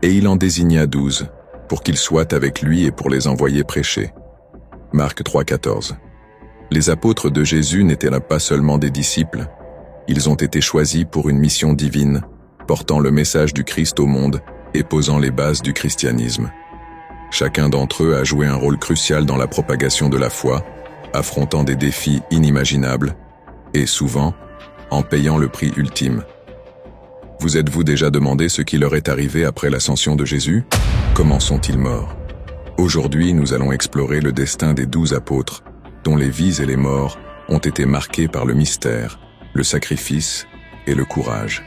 Et il en désigna 12, pour qu'ils soient avec lui et pour les envoyer prêcher. Marc 3,14. Les apôtres de Jésus n'étaient pas seulement des disciples, ils ont été choisis pour une mission divine, portant le message du Christ au monde et posant les bases du christianisme. Chacun d'entre eux a joué un rôle crucial dans la propagation de la foi, affrontant des défis inimaginables, et souvent, en payant le prix ultime. Vous êtes-vous déjà demandé ce qui leur est arrivé après l'ascension de Jésus? Comment sont-ils morts? Aujourd'hui, nous allons explorer le destin des 12 apôtres, dont les vies et les morts ont été marqués par le mystère, le sacrifice et le courage.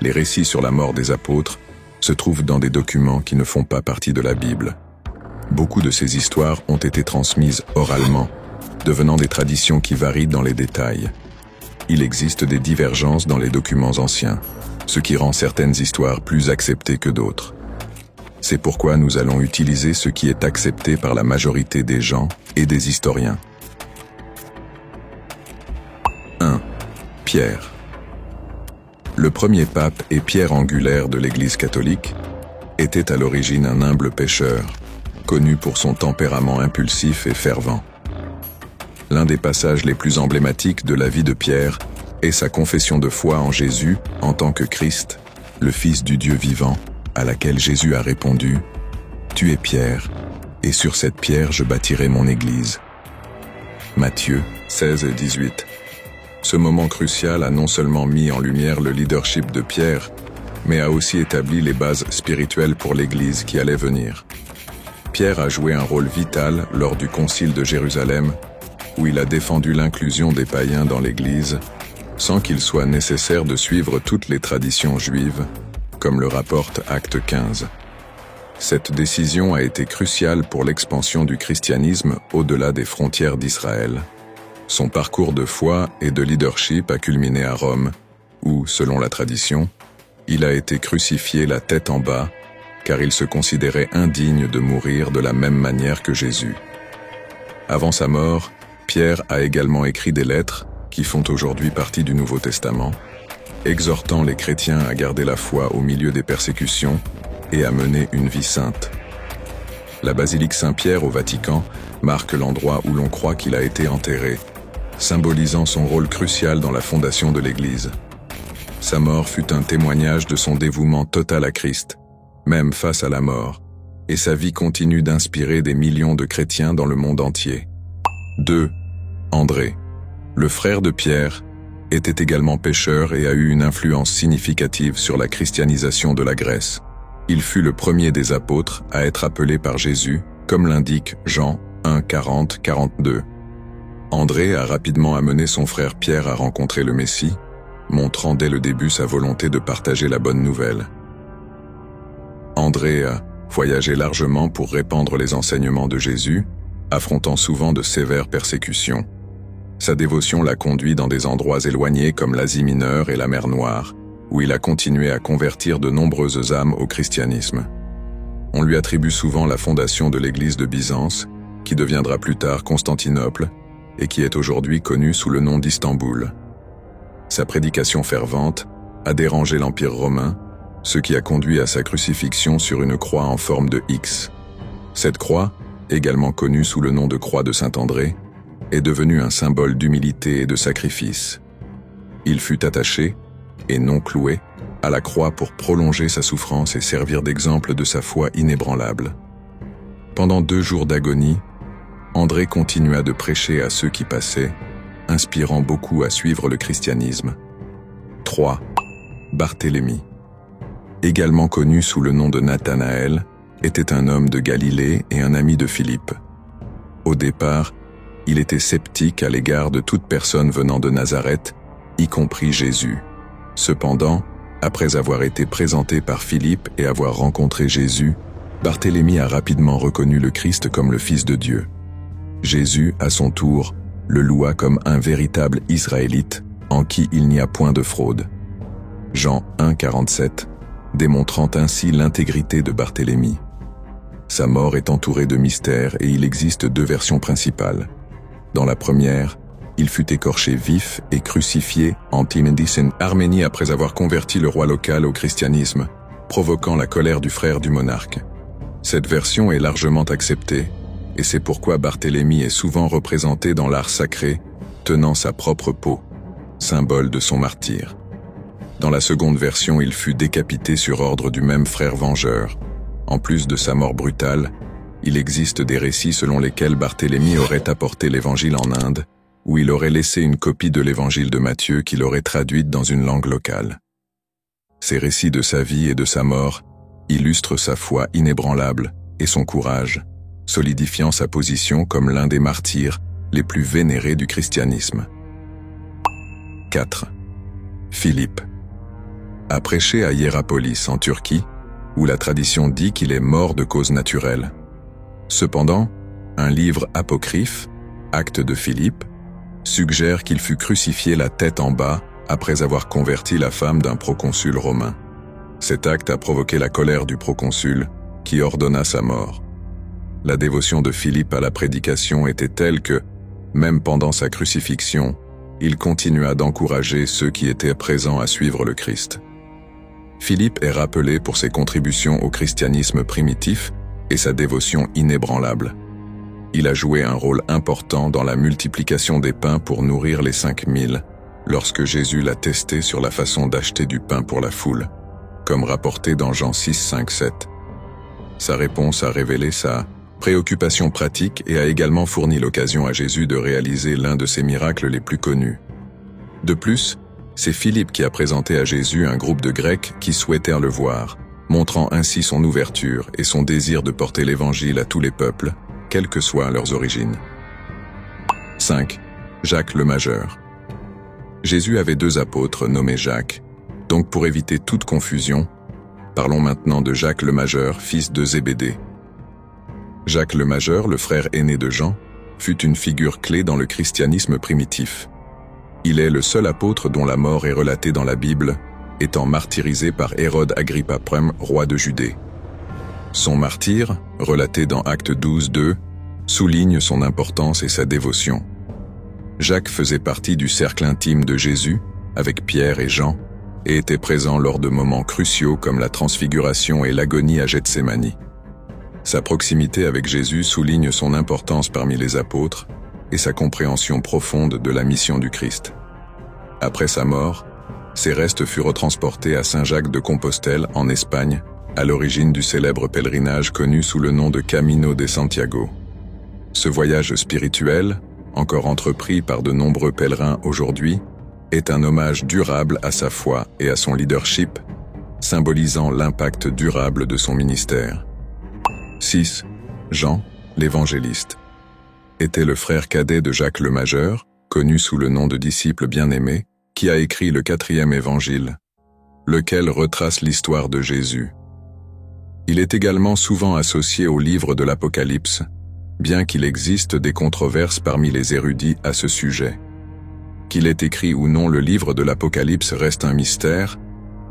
Les récits sur la mort des apôtres se trouvent dans des documents qui ne font pas partie de la Bible. Beaucoup de ces histoires ont été transmises oralement, devenant des traditions qui varient dans les détails. Il existe des divergences dans les documents anciens, ce qui rend certaines histoires plus acceptées que d'autres. C'est pourquoi nous allons utiliser ce qui est accepté par la majorité des gens et des historiens. 1. Pierre. Le premier pape et pierre angulaire de l'Église catholique était à l'origine un humble pêcheur, connu pour son tempérament impulsif et fervent. L'un des passages les plus emblématiques de la vie de Pierre est sa confession de foi en Jésus en tant que Christ, le Fils du Dieu vivant, à laquelle Jésus a répondu « Tu es Pierre, et sur cette pierre je bâtirai mon Église. » Matthieu 16 et 18. Ce moment crucial a non seulement mis en lumière le leadership de Pierre, mais a aussi établi les bases spirituelles pour l'Église qui allait venir. Pierre a joué un rôle vital lors du Concile de Jérusalem, où il a défendu l'inclusion des païens dans l'Église, sans qu'il soit nécessaire de suivre toutes les traditions juives, comme le rapporte Acte 15. Cette décision a été cruciale pour l'expansion du christianisme au-delà des frontières d'Israël. Son parcours de foi et de leadership a culminé à Rome, où, selon la tradition, il a été crucifié la tête en bas, car il se considérait indigne de mourir de la même manière que Jésus. Avant sa mort, Pierre a également écrit des lettres, qui font aujourd'hui partie du Nouveau Testament, exhortant les chrétiens à garder la foi au milieu des persécutions et à mener une vie sainte. La basilique Saint-Pierre au Vatican marque l'endroit où l'on croit qu'il a été enterré, symbolisant son rôle crucial dans la fondation de l'Église. Sa mort fut un témoignage de son dévouement total à Christ, même face à la mort, et sa vie continue d'inspirer des millions de chrétiens dans le monde entier. 2. André. Le frère de Pierre était également pêcheur et a eu une influence significative sur la christianisation de la Grèce. Il fut le premier des apôtres à être appelé par Jésus, comme l'indique Jean 1, 40, 42. André a rapidement amené son frère Pierre à rencontrer le Messie, montrant dès le début sa volonté de partager la bonne nouvelle. André a voyagé largement pour répandre les enseignements de Jésus, affrontant souvent de sévères persécutions. Sa dévotion l'a conduit dans des endroits éloignés comme l'Asie mineure et la mer Noire, où il a continué à convertir de nombreuses âmes au christianisme. On lui attribue souvent la fondation de l'église de Byzance, qui deviendra plus tard Constantinople, et qui est aujourd'hui connue sous le nom d'Istanbul. Sa prédication fervente a dérangé l'Empire romain, ce qui a conduit à sa crucifixion sur une croix en forme de X. Cette croix, également connue sous le nom de croix de Saint-André, est devenue un symbole d'humilité et de sacrifice. Il fut attaché, et non cloué, à la croix pour prolonger sa souffrance et servir d'exemple de sa foi inébranlable. Pendant 2 jours d'agonie, André continua de prêcher à ceux qui passaient, inspirant beaucoup à suivre le christianisme. 3. Barthélemy. Également connu sous le nom de Nathanaël, était un homme de Galilée et un ami de Philippe. Au départ, il était sceptique à l'égard de toute personne venant de Nazareth, y compris Jésus. Cependant, après avoir été présenté par Philippe et avoir rencontré Jésus, Barthélemy a rapidement reconnu le Christ comme le Fils de Dieu. Jésus, à son tour, le loua comme un véritable Israélite, en qui il n'y a point de fraude. Jean 1, 47, démontrant ainsi l'intégrité de Barthélemy. Sa mort est entourée de mystères et il existe 2 versions principales. Dans la première, il fut écorché vif et crucifié en Timendis en Arménie après avoir converti le roi local au christianisme, provoquant la colère du frère du monarque. Cette version est largement acceptée, et c'est pourquoi Barthélemy est souvent représenté dans l'art sacré, tenant sa propre peau, symbole de son martyre. Dans la seconde version, il fut décapité sur ordre du même frère vengeur. En plus de sa mort brutale, il existe des récits selon lesquels Barthélemy aurait apporté l'évangile en Inde, où il aurait laissé une copie de l'évangile de Matthieu qu'il aurait traduite dans une langue locale. Ces récits de sa vie et de sa mort illustrent sa foi inébranlable et son courage, solidifiant sa position comme l'un des martyrs les plus vénérés du christianisme. 4. Philippe a prêché à Hiérapolis en Turquie, où la tradition dit qu'il est mort de cause naturelle. Cependant, un livre apocryphe, Actes de Philippe, suggère qu'il fut crucifié la tête en bas après avoir converti la femme d'un proconsul romain. Cet acte a provoqué la colère du proconsul, qui ordonna sa mort. La dévotion de Philippe à la prédication était telle que, même pendant sa crucifixion, il continua d'encourager ceux qui étaient présents à suivre le Christ. Philippe est rappelé pour ses contributions au christianisme primitif et sa dévotion inébranlable. Il a joué un rôle important dans la multiplication des pains pour nourrir les 5000, lorsque Jésus l'a testé sur la façon d'acheter du pain pour la foule, comme rapporté dans Jean 6, 5, 7. Sa réponse a révélé sa préoccupation pratique et a également fourni l'occasion à Jésus de réaliser l'un de ses miracles les plus connus. De plus, c'est Philippe qui a présenté à Jésus un groupe de Grecs qui souhaitèrent le voir, montrant ainsi son ouverture et son désir de porter l'Évangile à tous les peuples, quelles que soient leurs origines. 5. Jacques le Majeur. Jésus avait 2 apôtres nommés Jacques, donc pour éviter toute confusion, parlons maintenant de Jacques le Majeur, fils de Zébédée. Jacques le Majeur, le frère aîné de Jean, fut une figure clé dans le christianisme primitif. Il est le seul apôtre dont la mort est relatée dans la Bible, étant martyrisé par Hérode Agrippa I, roi de Judée. Son martyre, relaté dans Actes 12, 2, souligne son importance et sa dévotion. Jacques faisait partie du cercle intime de Jésus, avec Pierre et Jean, et était présent lors de moments cruciaux comme la transfiguration et l'agonie à Gethsémani. Sa proximité avec Jésus souligne son importance parmi les apôtres et sa compréhension profonde de la mission du Christ. Après sa mort, ses restes furent retransportés à Saint-Jacques de Compostelle, en Espagne, à l'origine du célèbre pèlerinage connu sous le nom de Camino de Santiago. Ce voyage spirituel, encore entrepris par de nombreux pèlerins aujourd'hui, est un hommage durable à sa foi et à son leadership, symbolisant l'impact durable de son ministère. 6. Jean, l'évangéliste, était le frère cadet de Jacques le Majeur, connu sous le nom de disciple bien-aimé, qui a écrit le 4e évangile, lequel retrace l'histoire de Jésus. Il est également souvent associé au livre de l'Apocalypse, bien qu'il existe des controverses parmi les érudits à ce sujet. Qu'il ait écrit ou non le livre de l'Apocalypse reste un mystère,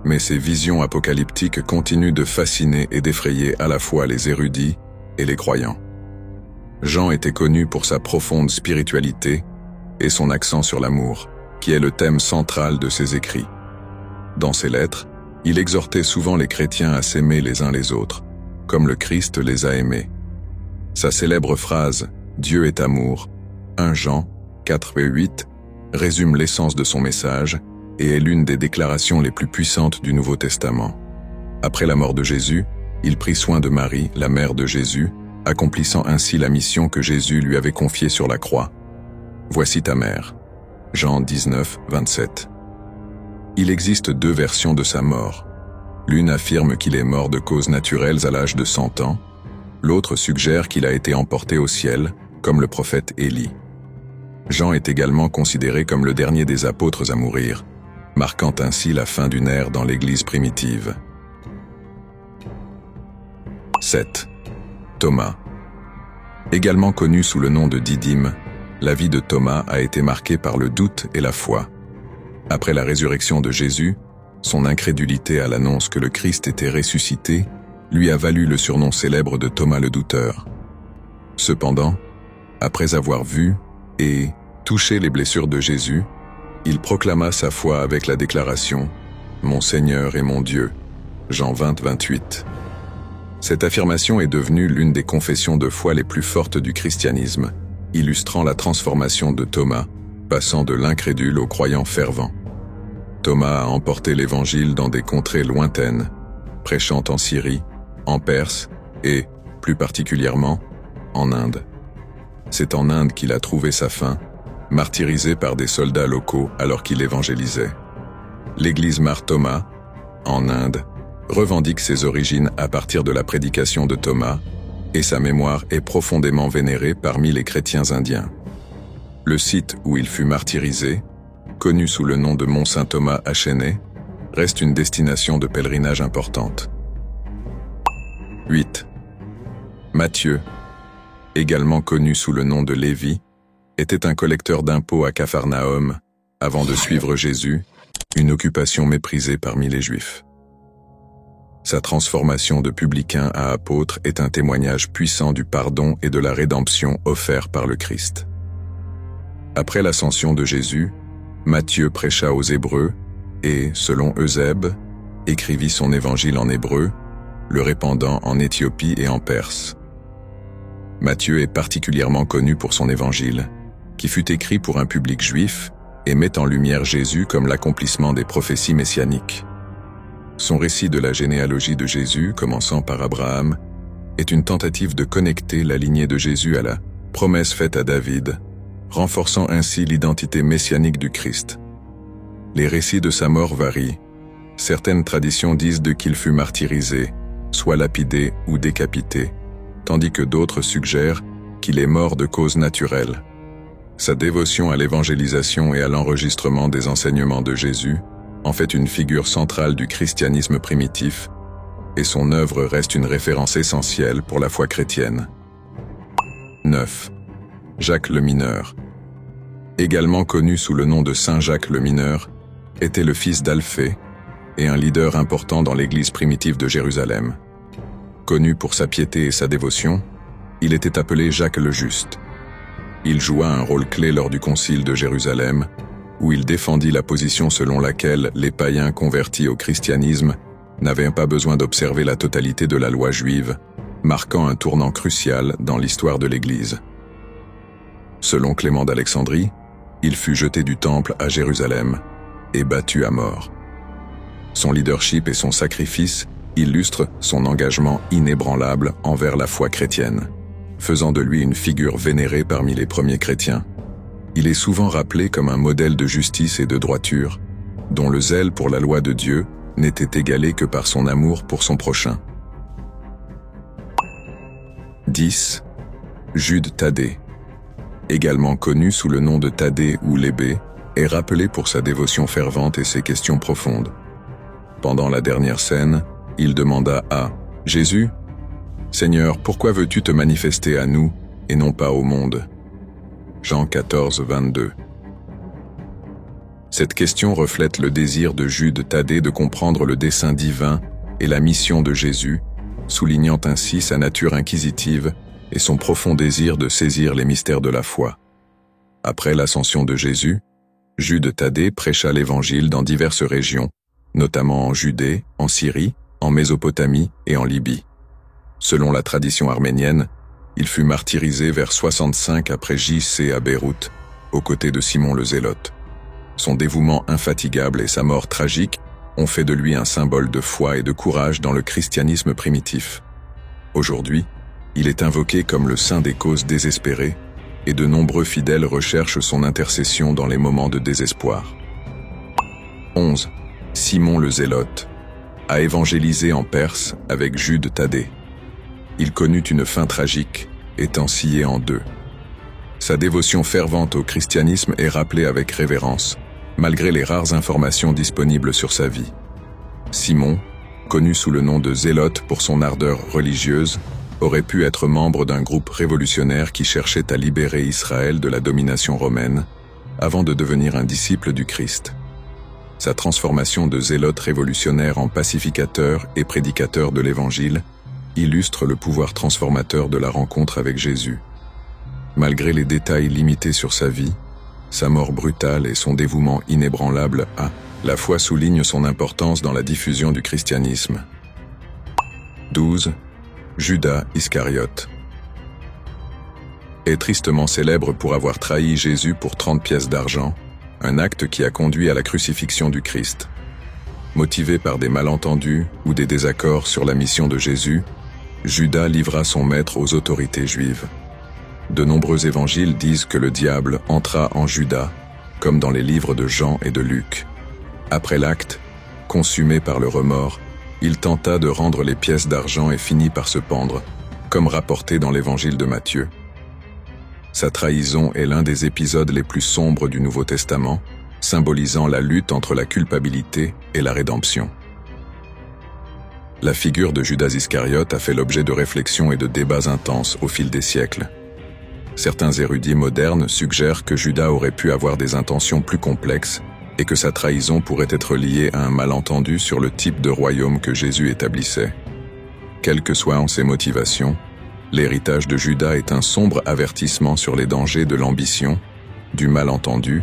mais ces visions apocalyptiques continuent de fasciner et d'effrayer à la fois les érudits et les croyants. Jean était connu pour sa profonde spiritualité et son accent sur l'amour, qui est le thème central de ses écrits. Dans ses lettres, il exhortait souvent les chrétiens à s'aimer les uns les autres, comme le Christ les a aimés. Sa célèbre phrase « Dieu est amour » 1 Jean 4 et 8 résume l'essence de son message et est l'une des déclarations les plus puissantes du Nouveau Testament. Après la mort de Jésus, il prit soin de Marie, la mère de Jésus, accomplissant ainsi la mission que Jésus lui avait confiée sur la croix. « Voici ta mère » Jean 19, 27. Il existe 2 versions de sa mort. L'une affirme qu'il est mort de causes naturelles à l'âge de 100 ans, l'autre suggère qu'il a été emporté au ciel, comme le prophète Élie. Jean est également considéré comme le dernier des apôtres à mourir, marquant ainsi la fin d'une ère dans l'Église primitive. 7. Thomas. Également connu sous le nom de Didyme, la vie de Thomas a été marquée par le doute et la foi. Après la résurrection de Jésus, son incrédulité à l'annonce que le Christ était ressuscité lui a valu le surnom célèbre de Thomas le douteur. Cependant, après avoir vu et touché les blessures de Jésus, il proclama sa foi avec la déclaration « Mon Seigneur et mon Dieu ». Jean 20, 28. Cette affirmation est devenue l'une des confessions de foi les plus fortes du christianisme, illustrant la transformation de Thomas, passant de l'incrédule au croyant fervent. Thomas a emporté l'Évangile dans des contrées lointaines, prêchant en Syrie, en Perse et, plus particulièrement, en Inde. C'est en Inde qu'il a trouvé sa fin, martyrisé par des soldats locaux alors qu'il évangélisait. L'église Mar Thoma, en Inde, revendique ses origines à partir de la prédication de Thomas, et sa mémoire est profondément vénérée parmi les chrétiens indiens. Le site où il fut martyrisé, connu sous le nom de Mont Saint-Thomas à Chennai, reste une destination de pèlerinage importante. 8. Matthieu, également connu sous le nom de Lévi, était un collecteur d'impôts à Capharnaüm, avant de suivre Jésus, une occupation méprisée parmi les Juifs. Sa transformation de publicain à apôtre est un témoignage puissant du pardon et de la rédemption offert par le Christ. Après l'ascension de Jésus, Matthieu prêcha aux Hébreux et, selon Eusèbe, écrivit son évangile en hébreu, le répandant en Éthiopie et en Perse. Matthieu est particulièrement connu pour son évangile, qui fut écrit pour un public juif et met en lumière Jésus comme l'accomplissement des prophéties messianiques. Son récit de la généalogie de Jésus, commençant par Abraham, est une tentative de connecter la lignée de Jésus à la promesse faite à David, renforçant ainsi l'identité messianique du Christ. Les récits de sa mort varient. Certaines traditions disent qu'il fut martyrisé, soit lapidé ou décapité, tandis que d'autres suggèrent qu'il est mort de cause naturelle. Sa dévotion à l'évangélisation et à l'enregistrement des enseignements de Jésus en fait une figure centrale du christianisme primitif, et son œuvre reste une référence essentielle pour la foi chrétienne. 9. Jacques le Mineur, également connu sous le nom de Saint Jacques le Mineur, était le fils d'Alphée et un leader important dans l'église primitive de Jérusalem. Connu pour sa piété et sa dévotion, il était appelé Jacques le Juste. Il joua un rôle clé lors du concile de Jérusalem, où il défendit la position selon laquelle les païens convertis au christianisme n'avaient pas besoin d'observer la totalité de la loi juive, marquant un tournant crucial dans l'histoire de l'Église. Selon Clément d'Alexandrie, il fut jeté du temple à Jérusalem et battu à mort. Son leadership et son sacrifice illustrent son engagement inébranlable envers la foi chrétienne, faisant de lui une figure vénérée parmi les premiers chrétiens. Il est souvent rappelé comme un modèle de justice et de droiture, dont le zèle pour la loi de Dieu n'était égalé que par son amour pour son prochain. 10. Jude Thaddée, également connu sous le nom de Thaddée ou Lébé, est rappelé pour sa dévotion fervente et ses questions profondes. Pendant la dernière scène, il demanda à Jésus, « Seigneur, pourquoi veux-tu te manifester à nous et non pas au monde ?» Jean 14, 22. Cette question reflète le désir de Jude Thaddée de comprendre le dessein divin et la mission de Jésus, soulignant ainsi sa nature inquisitive et son profond désir de saisir les mystères de la foi. Après l'ascension de Jésus, Jude Thaddée prêcha l'Évangile dans diverses régions, notamment en Judée, en Syrie, en Mésopotamie et en Libye. Selon la tradition arménienne, il fut martyrisé vers 65 après J.C. à Beyrouth, aux côtés de Simon le Zélote. Son dévouement infatigable et sa mort tragique ont fait de lui un symbole de foi et de courage dans le christianisme primitif. Aujourd'hui, il est invoqué comme le saint des causes désespérées, et de nombreux fidèles recherchent son intercession dans les moments de désespoir. 11. Simon le Zélote a évangélisé en Perse avec Jude Thaddée. Il connut une fin tragique, étant scié en deux. Sa dévotion fervente au christianisme est rappelée avec révérence, malgré les rares informations disponibles sur sa vie. Simon, connu sous le nom de Zélote pour son ardeur religieuse, aurait pu être membre d'un groupe révolutionnaire qui cherchait à libérer Israël de la domination romaine, avant de devenir un disciple du Christ. Sa transformation de zélote révolutionnaire en pacificateur et prédicateur de l'Évangile illustre le pouvoir transformateur de la rencontre avec Jésus. Malgré les détails limités sur sa vie, sa mort brutale et son dévouement inébranlable à la foi soulignent son importance dans la diffusion du christianisme. 12. Judas Iscariote est tristement célèbre pour avoir trahi Jésus pour 30 pièces d'argent, un acte qui a conduit à la crucifixion du Christ. Motivé par des malentendus ou des désaccords sur la mission de Jésus, Judas livra son maître aux autorités juives. De nombreux évangiles disent que le diable entra en Judas, comme dans les livres de Jean et de Luc. Après l'acte, consumé par le remords, il tenta de rendre les pièces d'argent et finit par se pendre, comme rapporté dans l'évangile de Matthieu. Sa trahison est l'un des épisodes les plus sombres du Nouveau Testament, symbolisant la lutte entre la culpabilité et la rédemption. La figure de Judas Iscariote a fait l'objet de réflexions et de débats intenses au fil des siècles. Certains érudits modernes suggèrent que Judas aurait pu avoir des intentions plus complexes et que sa trahison pourrait être liée à un malentendu sur le type de royaume que Jésus établissait. Quelles que soient ses motivations, l'héritage de Judas est un sombre avertissement sur les dangers de l'ambition, du malentendu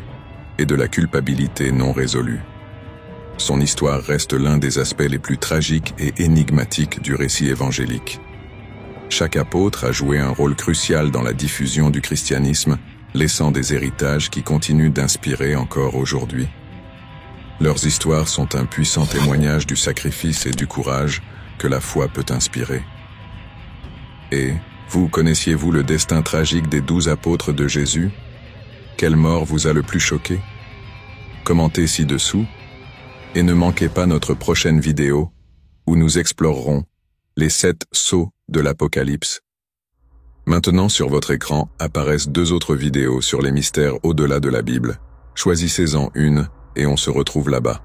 et de la culpabilité non résolue. Son histoire reste l'un des aspects les plus tragiques et énigmatiques du récit évangélique. Chaque apôtre a joué un rôle crucial dans la diffusion du christianisme, laissant des héritages qui continuent d'inspirer encore aujourd'hui. Leurs histoires sont un puissant témoignage du sacrifice et du courage que la foi peut inspirer. Et, vous connaissiez-vous le destin tragique des 12 apôtres de Jésus? Quelle mort vous a le plus choqué? Commentez ci-dessous, et ne manquez pas notre prochaine vidéo, où nous explorerons les 7 sceaux de l'Apocalypse. Maintenant sur votre écran apparaissent 2 autres vidéos sur les mystères au-delà de la Bible. Choisissez-en une et on se retrouve là-bas.